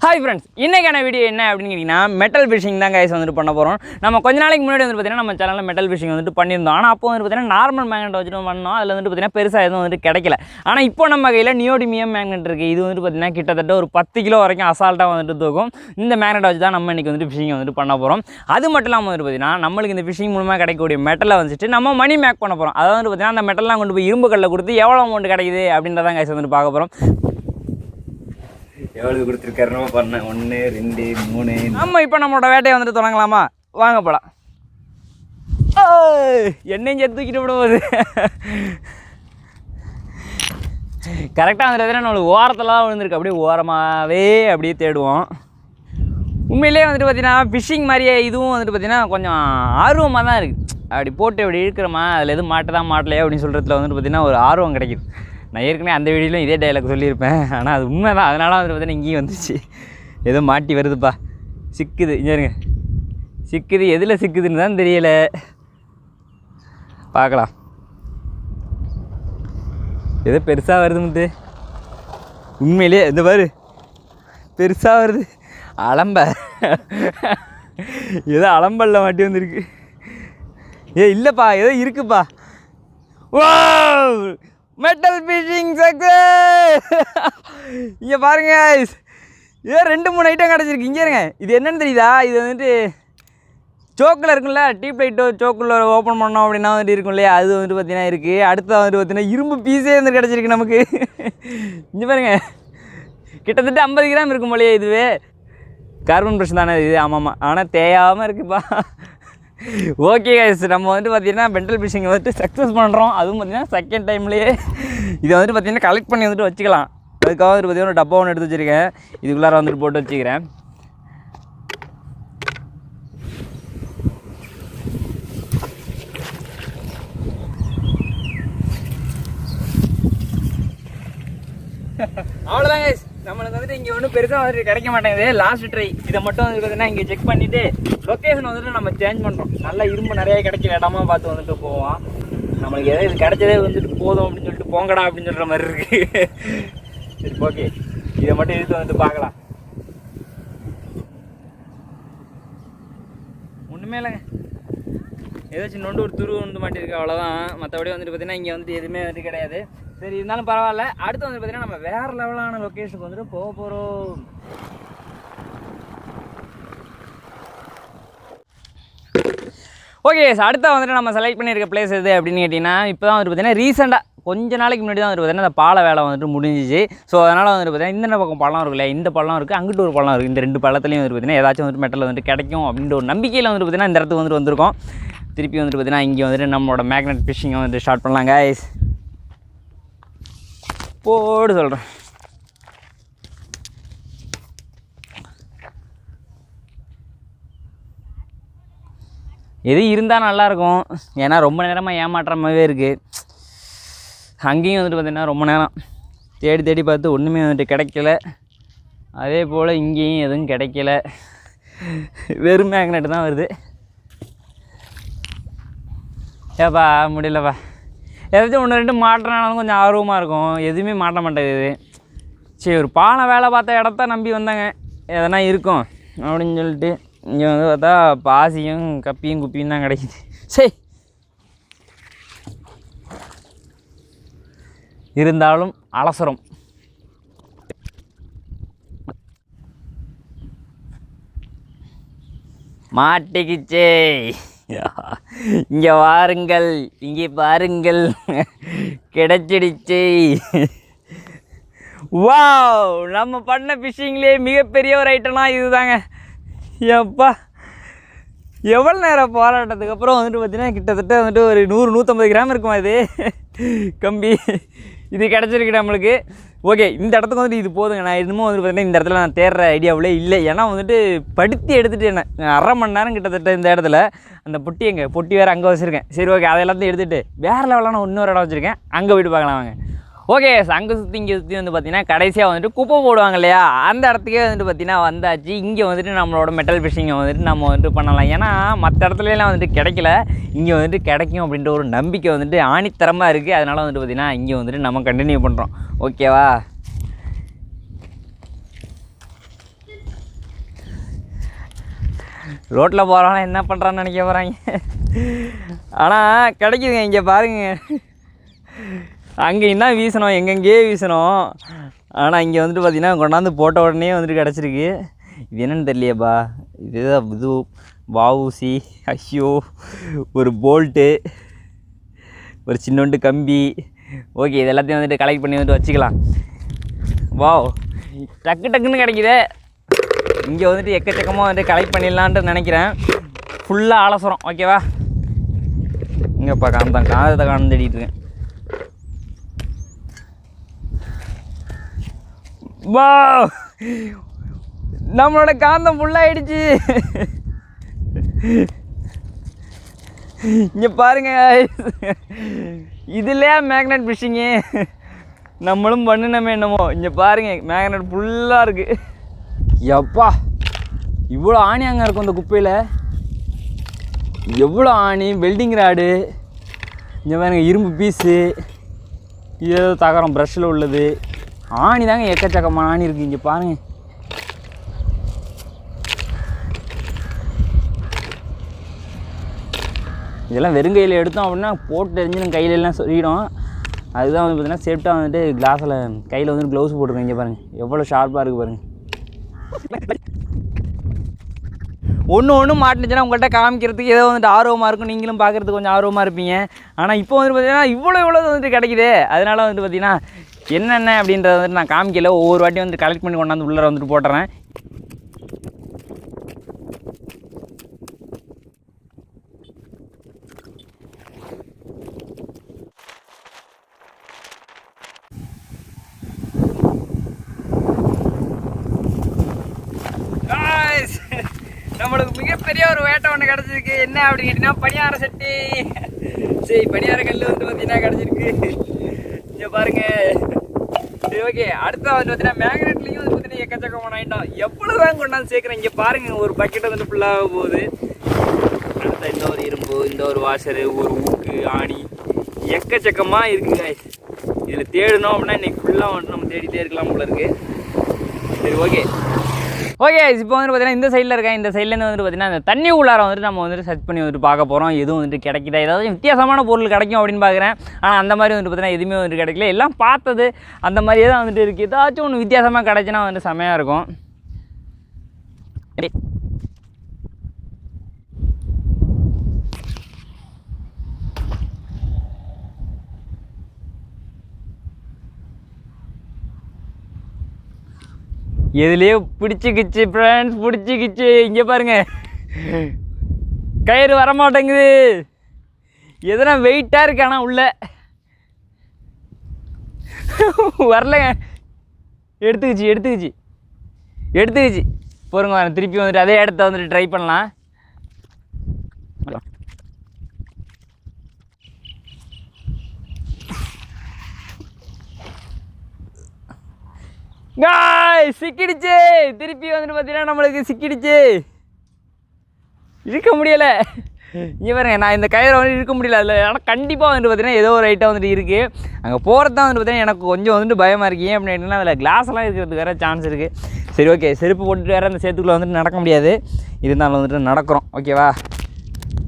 Hi friends, இன்றைக்கான video என்ன அப்படின்னு கேட்டிங்கன்னா மெட்டல் ஃபிஷிங் தான் கைஸ் வந்துட்டு பண்ண போகிறோம். நம்ம கொஞ்ச நாளைக்கு முன்னாடி வந்து பார்த்திங்கன்னா நம்ம சேனலில் மெட்டல் ஃபிஷிங் வந்துட்டு பண்ணியிருந்தோம். ஆனால் அப்போ வந்து பார்த்திங்கன்னா நார்மல் மேக்னெட் வச்சுட்டு பண்ணோம். அதில் வந்துட்டு பார்த்திங்கன்னா பெருசாக எதுவும் வந்துட்டு கிடைக்கல. ஆனால் இப்போ நம்ம கையில் நியோடிமியம் மேக்னெட் இருக்குது. இது வந்துட்டு பார்த்திங்கன்னா கிட்டத்தட்ட ஒரு 10 கிலோ வரைக்கும் அசால்ட்டாக வந்துட்டு தூக்கும். இந்த மேக்னெட் வச்சு தான் நம்ம இன்றைக்கி வந்துட்டு ஃபிஷிங் வந்துட்டு பண்ண போகிறோம். அது மட்டும் இல்லாமல் வந்துட்டு பார்த்திங்கன்னா நம்மளுக்கு இந்த ஃபிஷிங் மூலமாக கிடைக்கக்கூடிய மெட்டலை வந்துட்டு நம்ம மணி மேக் பண்ண போகிறோம். அதாவது வந்து பார்த்திங்கன்னா அந்த மெட்டல்லாம் கொண்டு போய் இரும்பு கல்லில் கொடுத்து எவ்வளோ அமௌண்ட் கிடைக்குது அப்படின்றதான் கைஸ் வந்துட்டு பார்க்க போகிறோம். எவ்வளவு கொடுத்துருக்காருனோ பண்ணேன். 1 2 3. நம்ம இப்போ நம்மளோட வேட்டையை வந்துட்டு தொடங்கலாமா? வாங்க போகலாம். என்னையும் சேர்த்து தூக்கிட்டு விடும்போது கரெக்டாக வந்துட்டு நம்மளுக்கு ஓரத்தெல்லாம் விழுந்துருக்கு. அப்படியே ஓரமாகவே அப்படியே தேடுவோம். உண்மையிலே வந்துட்டு பார்த்தீங்கன்னா ஃபிஷிங் மாதிரியே இதுவும் வந்துட்டு பார்த்தீங்கன்னா கொஞ்சம் ஆர்வமாக தான் இருக்குது. அப்படி போட்டு அப்படி இழுக்கிறோமா, அதில் எதுவும் மாட்டலையே அப்படின்னு சொல்கிறதுல வந்துட்டு பார்த்திங்கன்னா ஒரு ஆர்வம் கிடைக்குது. நான் ஏற்கனவே அந்த வீடியோலையும் இதே டைலாக் சொல்லியிருப்பேன். ஆனால் அது உண்மை தான். அதனால வந்துட்டு பார்த்தீங்கன்னா இங்கேயும் வந்துச்சு. ஏதோ மாட்டி வருதுப்பா, சிக்குது. இங்கே இருங்க, சிக்குது. எதில் சிக்குதுன்னு தான் தெரியலை. பார்க்கலாம். ஏதோ பெருசாக வருது முத்து. உண்மையிலே இந்த பாரு பெருசாக வருது. அலம்ப ஏதோ அலம்பல்ல மாட்டி வந்துருக்கு. இல்லைப்பா, ஏதோ இருக்குப்பா. ஓ, மெட்டல் ஃபிஷிங் சக்ஸஸ். இங்கே பாருங்க, ஏதோ 2-3 ஐட்டம் கிடச்சிருக்கு. இங்கே இருங்க, இது என்னென்னு தெரியுதா? இது வந்துட்டு சோக்கில் இருக்குல்ல, டீப் லைட்டோ சோக்கில் ஓப்பன் பண்ணோம் அப்படின்னா வந்துட்டு இருக்கும் இல்லையா, அது வந்துட்டு பார்த்தீங்கன்னா இருக்குது. அடுத்தது வந்துட்டு பார்த்தீங்கன்னா இரும்பு பீஸே வந்து கிடச்சிருக்கு நமக்கு. இங்கே பாருங்க, கிட்டத்தட்ட 50 கிராம் இருக்கும் போலையே. இதுவே கார்பன் ப்ரஷ் தானே இது? ஆமாம்மா, ஆனால் தேயாமல் இருக்குப்பா. ஓகே கைஸ், நம்ம வந்துட்டு பார்த்திங்கன்னா மெட்டல் ஃபிஷிங் வந்துட்டு சக்ஸஸ் பண்ணுறோம். அதுவும் பார்த்திங்கன்னா செகண்ட் டைம்லேயே இதை வந்துட்டு பார்த்திங்கன்னா கலெக்ட் பண்ணி வந்துட்டு வச்சுக்கலாம். அதுக்காக வந்துட்டு பார்த்திங்கன்னா ஒரு டப்பா ஒன்று எடுத்து வச்சுருக்கேன். இதுக்குள்ளார வந்துட்டு போட்டு வச்சுக்கிறேன். அவ்வளோதான் கைஸ், நம்மளுக்கு வந்துட்டு இங்கே ஒன்றும் பெருசாக வந்துட்டு கிடைக்க மாட்டேங்குது. லாஸ்ட் ட்ரை இதை மட்டும் வந்துட்டு பார்த்தீங்கன்னா இங்கே செக் பண்ணிவிட்டு லொக்கேஷன் வந்துட்டு நம்ம சேஞ்ச் பண்ணுறோம். நல்லா இரும்பு நிறைய கிடைக்கிற இடமா பார்த்து வந்துட்டு போவோம். நம்மளுக்கு எதாவது இது கிடைச்சதே வந்துட்டு போதும் அப்படின்னு சொல்லிட்டு போங்கடா அப்படின்னு சொல்கிற மாதிரி இருக்குது. சரி, ஓகே, இதை மட்டும் எடுத்து வந்துட்டு பார்க்கலாம். ஒன்றுமே இல்லைங்க, ஏதாச்சும் நொண்டு ஒரு துரு வந்து மாட்டிருக்கு, அவ்வளோதான். மற்றபடி வந்துட்டு பார்த்தீங்கன்னா இங்கே வந்துட்டு எதுவுமே வந்துட்டு கிடையாது. சரி, இருந்தாலும் பரவாயில்ல. அடுத்து வந்து பார்த்தீங்கன்னா நம்ம வேறு லெவலான லொக்கேஷனுக்கு வந்துட்டு போக போகிறோம். ஓகே, அடுத்த வந்துட்டு நம்ம செலக்ட் பண்ணியிருக்க பிளேஸ் எது அப்படின்னு கேட்டிங்கன்னா, இப்போ தான் வந்துட்டு பார்த்தீங்கன்னா ரீசெண்டாக கொஞ்ச நாளைக்கு முன்னாடி தான் வந்துட்டு பார்த்தீங்கன்னா இந்த பாலை வேலை வந்துட்டு முடிஞ்சிச்சு. ஸோ அதனால் வந்துட்டு பார்த்தீங்கன்னா இந்த பக்கம் பள்ளம் இருக்குல்ல, இந்த பள்ளம் இருக்குது, அங்கிட்டு ஒரு பள்ளம் இருக்குது. இந்த 2 பள்ளத்துலேயும் வந்துட்டு பார்த்தீங்கன்னா ஏதாச்சும் வந்துட்டு மெட்டல் வந்துட்டு கிடைக்கும் அப்படின்ற ஒரு நம்பிக்கையில் வந்துட்டு பார்த்தீங்கன்னா இந்த இடத்துக்கு வந்துட்டு வந்திருக்கோம். திருப்பி வந்துட்டு பார்த்தீங்கன்னா இங்கே வந்துட்டு நம்மளோட மேக்னெட் ஃபிஷிங்கை வந்துட்டு ஸ்டார்ட் பண்ணலாம் கைஸ். போடு சொல்கிறேன். எது இருந்தால் நல்லாயிருக்கும். ஏன்னா ரொம்ப நேரமாக ஏமாற்றமாகவே இருக்குது. அங்கேயும் வந்துட்டு பார்த்திங்கன்னா ரொம்ப நேரம் தேடி பார்த்து ஒன்றுமே வந்துட்டு கிடைக்கல. அதே போல் இங்கேயும் எதுவும் கிடைக்கல. வெறும் மேக்னெட் தான் வருது. ஏப்பா முடியலப்பா. ஏதாச்சும் 1-2 மாட்டினாலும் கொஞ்சம் ஆர்வமாக இருக்கும். எதுவுமே மாட்ட மாட்டேங்குது. சரி, ஒரு பானை வேலை பார்த்த இடத்த நம்பி வந்தாங்க, எதனா இருக்கும் அப்படின்னு சொல்லிட்டு. இங்கே வந்து பார்த்தா பாசியும் கப்பியும் குப்பியும் தான் கிடைக்குது. சரி, இருந்தாலும் அலசரம். மாட்டிக்கிச்சே. இங்கே வாருங்கள், இங்கே பாருங்கள், கிடைச்சிடுச்சே. வாவ், நம்ம பண்ண ஃபிஷிங்லேயே மிகப்பெரிய ஒரு ஐட்டம்னா இது தாங்க. எப்பா, எவ்வளோ நேரம் போராட்டத்துக்கு அப்புறம் வந்துட்டு பார்த்தீங்கன்னா கிட்டத்தட்ட வந்துட்டு ஒரு 100-150 கிராம் இருக்குமா இது கம்பி. இது கிடச்சிருக்கு நம்மளுக்கு. ஓகே, இந்த இடத்துக்கு வந்துட்டு இது போதுங்க. நான் இன்னமும் வந்துட்டு பார்த்தீங்கன்னா இந்த இடத்துல நான் தேடுற ஐடியாவிலே இல்லை. ஏன்னா வந்துட்டு படுத்தி எடுத்துகிட்டு என்ன 1/2 மணி நேரம் கிட்டத்தட்ட இந்த இடத்துல. அந்த பொட்டி வேறு அங்கே வச்சுருக்கேன். சரி, ஓகே, அதை எல்லாத்தையும் எடுத்துகிட்டு வேறு லெவலான இன்னொரு இடம் வச்சுருக்கேன், அங்கே போய்ட்டு பார்க்கலாம் வாங்க. ஓகே, அங்கே சுற்றி இங்கே சுற்றி வந்து பார்த்திங்கன்னா கடைசியாக வந்துட்டு குப்பை போடுவாங்க இல்லையா, அந்த இடத்துக்கே வந்துட்டு பார்த்திங்கன்னா வந்தாச்சு. இங்கே வந்துட்டு நம்மளோட மெட்டல் ஃபிஷிங்கை வந்துட்டு நம்ம வந்துட்டு பண்ணலாம். ஏன்னா மற்ற இடத்துலலாம் வந்துட்டு கிடைக்கல, இங்கே வந்துட்டு கிடைக்கும் அப்படின்ற ஒரு நம்பிக்கை வந்துட்டு ஆணித்தரமாக இருக்குது. அதனால் வந்துட்டு பார்த்திங்கன்னா இங்கே வந்துட்டு நம்ம கண்டினியூ பண்ணுறோம். ஓகேவா? ரோட்டில் போகிறவங்க என்ன பண்ணுறான்னு நினைக்க போகிறாங்க. ஆனால் கிடைக்குதுங்க. இங்கே பாருங்க, அங்கே என்ன வீசணும், எங்கெங்கேயே வீசணும். ஆனால் இங்கே வந்துட்டு பார்த்திங்கன்னா கொண்டாந்து போட்ட உடனே வந்துட்டு கிடச்சிருக்கு. இது என்னென்னு தெரியலையேப்பா. இதுதான் இது வாவூசி. ஐயோ, ஒரு போல்ட்டு, ஒரு சின்னோண்டு கம்பி. ஓகே, இது எல்லாத்தையும் வந்துட்டு கலெக்ட் பண்ணி வந்துட்டு வச்சுக்கலாம். வாவ், டக்கு டக்குன்னு கிடைக்குதே. இங்கே வந்துட்டு எக்கச்சக்கமாக வந்துட்டு கலெக்ட் பண்ணிடலான்ட்டு நினைக்கிறேன். ஃபுல்லாக அலசுறோம். ஓகேவா? இங்கேப்பா காந்தத்தை காணம் தேடிட்டுருக்கேன். வா, நம்மளோட காந்தம் ஃபுல்லாகிடுச்சு. இங்கே பாருங்க, இதுலையா மேக்னெட் ஃபிஷிங்கு நம்மளும் பண்ணினோமே என்னமோ. இங்கே பாருங்கள், மேக்னெட் ஃபுல்லாக இருக்குது. எப்பா, இவ்வளோ ஆணி அங்கே இருக்கும் இந்த குப்பையில். எவ்வளோ ஆணி, வெல்டிங் ராடு. இங்கே பாருங்க, இரும்பு பீஸு, ஏதோ தகரம் ப்ரஷ்ஷில் உள்ளது. ஆணி தாங்க எக்கச்சக்கமான ஆணி இருக்குது. இங்கே பாருங்கள். இதெல்லாம் வெறுங்கையில் எடுத்தோம் அப்படின்னா போட்டு எரிஞ்சு கையிலெல்லாம் சொல்லிடும். அதுதான் வந்து பார்த்திங்கன்னா சேஃப்டாக வந்துட்டு கிளாஸில் கையில் வந்துட்டு க்ளவுஸ் போட்டிருக்கேன். இங்கே பாருங்கள் எவ்வளோ ஷார்ப்பாக இருக்குது பாருங்கள். ஒன்று மாட்டுச்சுன்னா உங்கள்கிட்ட காமிக்கிறதுக்கு ஏதோ வந்துட்டு ஆர்வமாக இருக்கும். நீங்களும் பார்க்குறதுக்கு கொஞ்சம் ஆர்வமாக இருப்பீங்க. ஆனால் இப்போ வந்து பார்த்திங்கன்னா இவ்வளோ வந்துட்டு கிடைக்குது. அதனால் வந்துட்டு பார்த்திங்கன்னா என்னென்ன அப்படின்றத வந்துட்டு நான் காமிக்கல. ஒவ்வொரு வாட்டியும் வந்துட்டு கலெக்ட் பண்ணி கொண்டாந்து உள்ளே வந்துட்டு போட்டுறேன். நம்மளுக்கு மிகப்பெரிய ஒரு வேட்டை ஒன்று கிடச்சிருக்கு. என்ன அப்படின்னு கேட்டிங்கன்னா பணியார சட்டி. சரி, பணியார கல் வந்து பார்த்தீங்கன்னா கிடச்சிருக்கு. இங்கே பாருங்க. சரி, ஓகே. அடுத்த வந்து பார்த்தீங்கன்னா மேக்னெட்லேயும் வந்து பார்த்தீங்கன்னா எக்கச்சக்கமான ஐட்டம். எவ்வளோ தான் கொண்டாந்து சேர்க்குறேன். இங்கே பாருங்கள், ஒரு பக்கெட்டை வந்து ஃபுல்லாக போகுது. அடுத்த இந்த ஒரு இரும்பு, இந்த ஒரு வாஷரு, ஒரு ஊக்கு, ஆணி, எக்கச்சக்கமாக இருக்குங்க. இதில் தேடணும் அப்படின்னா இன்றைக்கி ஃபுல்லாக வந்துட்டு நம்ம தேடிட்டே இருக்கலாம் போல இருக்குது. சரி, ஓகே. ஓகே, இப்போ வந்து பார்த்தீங்கன்னா இந்த சைடில் இருக்கேன். இந்த சைட்லேருந்து வந்துட்டு பார்த்தீங்கன்னா அந்த தண்ணி உள்ளார வந்துட்டு நம்ம வந்துட்டு சர்ச் பண்ணி வந்துட்டு பார்க்க போகிறோம். எதுவும் வந்துட்டு கிடைக்குதா, ஏதாவது வித்தியாசமான பொருள் கிடைக்கும் அப்படின்னு பார்க்குறேன். ஆனால் அந்த மாதிரி வந்துட்டு பார்த்தீங்கன்னா எதுவுமே வந்துட்டு கிடைக்கல. எல்லாம் பார்த்தது அந்த மாதிரியே தான் வந்துட்டு இருக்குது. ஏதாச்சும் ஒன்று வித்தியாசமாக கிடைச்சுன்னா வந்துட்டு செமையாக இருக்கும். எதுலேயே பிடிச்சிக்கிச்சு ஃப்ரெண்ட்ஸ், பிடிச்சிக்கிச்சு. இங்கே பாருங்கள், கயிறு வரமாட்டேங்குது. எதனா வெயிட்டாக இருக்கு. ஆனால் உள்ள வரலங்க. எடுத்துக்கிச்சு. பொறுங்க, திருப்பி வந்துட்டு அதே இடத்த வந்துட்டு ட்ரை பண்ணலாம். சிக்கிடுச்சு. திருப்பி வந்துட்டு பார்த்தீங்கன்னா நம்மளுக்கு சிக்கிடுச்சு. இருக்க முடியலை. இங்கே பாருங்க, நான் இந்த கயிறை வந்துட்டு இருக்க முடியல அதில். ஆனால் கண்டிப்பாக வந்துட்டு பார்த்தீங்கன்னா ஏதோ ஒரு ஐட்டம் வந்துட்டு இருக்குது. அங்கே போகிறது தான் வந்துட்டு பார்த்தீங்கன்னா எனக்கு கொஞ்சம் வந்துட்டு பயமாக இருக்குது. ஏன் அப்படின்னா அதில் கிளாஸ்லாம் இருக்கிறதுக்கு வேறு சான்ஸ் இருக்குது. சரி, ஓகே. செருப்பு போட்டுட்டு வேறு அந்த சேத்துக்குள்ளே வந்துட்டு நடக்க முடியாது. இருந்தாலும் வந்துட்டு நடக்கிறோம். ஓகேவா?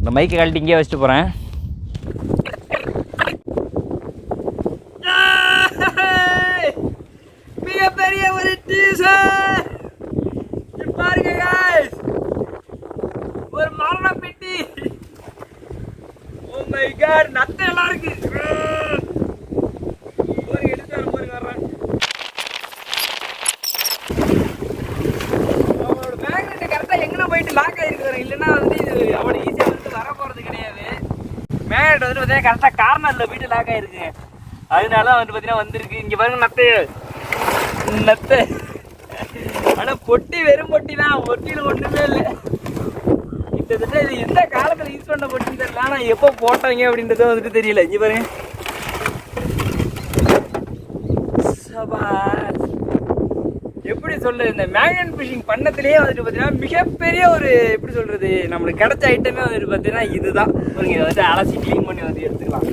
இந்த மைக்கை கழட்டி இங்கே வச்சுட்டு போகிறேன். மிகப்பெரிய ஒரு டீசர் பாருங்க गाइस, ஒரு மரண பெட்டி. ஓ மை காட், நத்தை எல்லாம் இருக்கு. ஒரு எடுத்து பாருங்க வர்றேன். அவனோட மேக்னெட் கரெக்டா எங்கன போயிட்டு லாக் ஆயிருக்காரு. இல்லைன்னா வந்து இது அவனை ஈஸியா வந்து வர போறது கிடையாது. மேக்னெட் வந்து பார்த்தீங்கன்னா கரெக்டா கார்னர்ல போயிட்டு லாக் ஆயிருக்கு. அதனால வந்து பார்த்தீங்கன்னா வந்திருக்கு. இங்க பாருங்க நத்தை. ஆனா பொட்டி வெறும் பொட்டி தான். பொட்டியில ஒண்ணுமே இல்லை. கிட்டத்தட்ட இது எந்த காலத்துல யூஸ் பண்ண பொட்டி தெரியல. ஆனா எப்போ போட்டாங்க அப்படின்றத வந்துட்டு தெரியல. இங்க பாருங்க. எப்படி சொல்றது, இந்த மேக்னெட் ஃபிஷிங் பண்ணத்திலேயே வந்துட்டு பார்த்தீங்கன்னா மிகப்பெரிய ஒரு எப்படி சொல்றது, நம்மளுக்கு கிடைச்ச ஐட்டமே வந்துட்டு பார்த்தீங்கன்னா இதுதான். பாருங்க, இதை வந்து அலசி க்ளீன் பண்ணி வந்து எடுத்துக்கலாம்.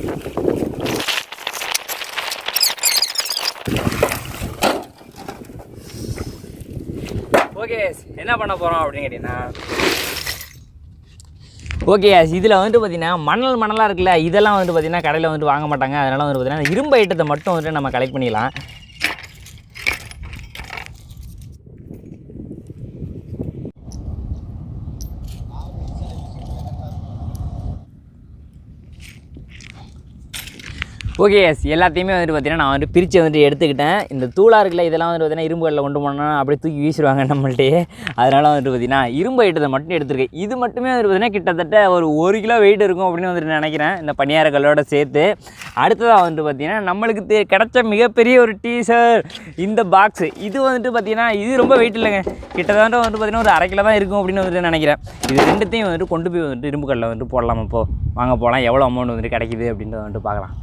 ஓகே, என்ன பண்ண போகிறோம் அப்படின்னு கேட்டிங்கன்னா ஓகே இதில் வந்துட்டு பார்த்தீங்கன்னா மணலாக இருக்குல்ல, இதெல்லாம் வந்துட்டு பார்த்தீங்கன்னா கடையில் வந்துட்டு வாங்க மாட்டாங்க. அதனால் வந்துட்டு பார்த்தீங்கன்னா இரும்பு ஐட்டத்தை மட்டும் வந்துட்டு நம்ம கலெக்ட் பண்ணிக்கலாம். ஓகே எல்லாத்தையுமே வந்துட்டு பார்த்தீங்கன்னா நான் வந்துட்டு பிரித்து வந்துட்டு எடுத்துக்கிட்டேன். இந்த தூளாக இருக்குல்ல, இதெல்லாம் வந்துட்டு பார்த்தீங்கன்னா இரும்பு கல்லில் கொண்டு போனோம்னா அப்படியே தூக்கி வீசிடுவாங்க நம்மள்ட்டே. அதனால் வந்துட்டு பார்த்தீங்கன்னா இரும்பு ஐட்டத்தை மட்டும் எடுத்துருக்கேன். இது மட்டுமே வந்துட்டு பார்த்தீங்கன்னா கிட்டத்தட்ட ஒரு 1 கிலோ வெயிட் இருக்கும் அப்படின்னு வந்துட்டு நினைக்கிறேன், இந்த பனியார கல்லோட சேர்த்து. அடுத்ததாக வந்துட்டு பார்த்தீங்கன்னா நம்மளுக்கு கிடைச்ச மிகப்பெரிய ஒரு டீசர் இந்த பாக்ஸு. இது வந்துட்டு பார்த்தீங்கன்னா இது ரொம்ப வெயிட் இல்லைங்க, கிட்டத்தட்ட வந்துட்டு பார்த்தீங்கன்னா ஒரு 1/2 கிலோ தான் இருக்கும் அப்படின்னு வந்துட்டு நினைக்கிறேன். இது ரெண்டுத்தையும் வந்துட்டு கொண்டு போய் வந்துட்டு இரும்பு கல்லில் வந்துட்டு போடலாம். இப்போது வாங்க போகலாம், எவ்வளோ அமௌண்ட் வந்துட்டு கிடைக்குது அப்படின்றத வந்துட்டு பார்க்கலாம்.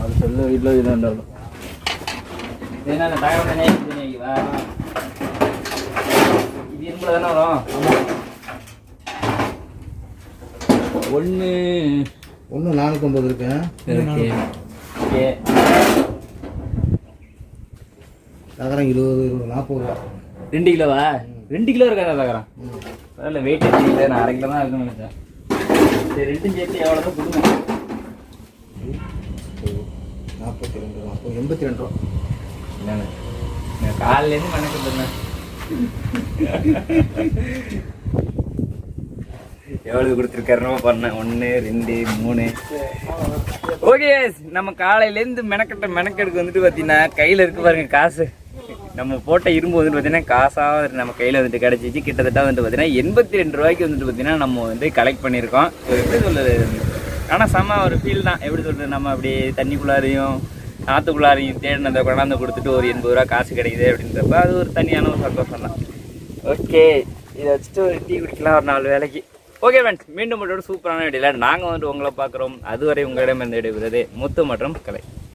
அது சொல்ல வீட்டில் இதுதான் என்ன தகவல் தானே வா, இது இரும்புல தானே வரும். ஒன்று 450 இருக்கேன். ஓகே ஓகே தகரம் 20 40 ரூபா. 2 கிலோவா? 2 கிலோ இருக்காதா தகரம்? அதில் வெயிட் எடுத்துக்கிட்டேன், நான் 1/2 கிலோ தான் இருக்குன்னு நினைச்சேன். சரி, ரெண்டும் சேர்த்து எவ்வளோ தான் கொடுங்க? 42 ரூபா. 82 ரூபா. என்னண்ணே நான் காலையிலேருந்து மணக்கிட்டுருந்தேன். எவ்வளவு கொடுத்துருக்காருமா பண்ணேன்? 1 2 3. ஓகே நம்ம காலையிலேருந்து மெனக்கெடுக்கு வந்துட்டு பார்த்தீங்கன்னா கையில் இருக்கு பாருங்க காசு. நம்ம போட்ட இரும்பு வந்துட்டு பார்த்தீங்கன்னா காசாக நம்ம கையில் வந்துட்டு கிடச்சிச்சு. கிட்டத்தட்ட வந்துட்டு பார்த்தீங்கன்னா 82 ரூபாய்க்கு வந்துட்டு பார்த்தீங்கன்னா நம்ம வந்து கலெக்ட் பண்ணியிருக்கோம். எப்படி சொல்லுது, ஆனால் செம்ம ஒரு ஃபீல் தான். எப்படி சொல்கிறது, நம்ம அப்படி தண்ணிக்குள்ளாரையும் ஆற்றுக்குள்ளாரையும் தேடினதை கொண்டாந்து கொடுத்துட்டு ஒரு 80 ரூபா காசு கிடைக்குது அப்படின்றப்ப அது ஒரு தனியான ஒரு சந்தோஷம் தான். ஓகே, இதை வச்சுட்டு ஒரு டீ குடிக்கலாம் ஒரு 4 வேளைக்கு. ஓகே ஃப்ரெண்ட்ஸ், மீண்டும் ஒரு சூப்பரான வீடியோவில் நாங்கள் வந்துட்டு உங்களை பார்க்குறோம். அதுவரை உங்களிடம் இருந்து விடைபெறுவது முத்து மற்றும் கலை.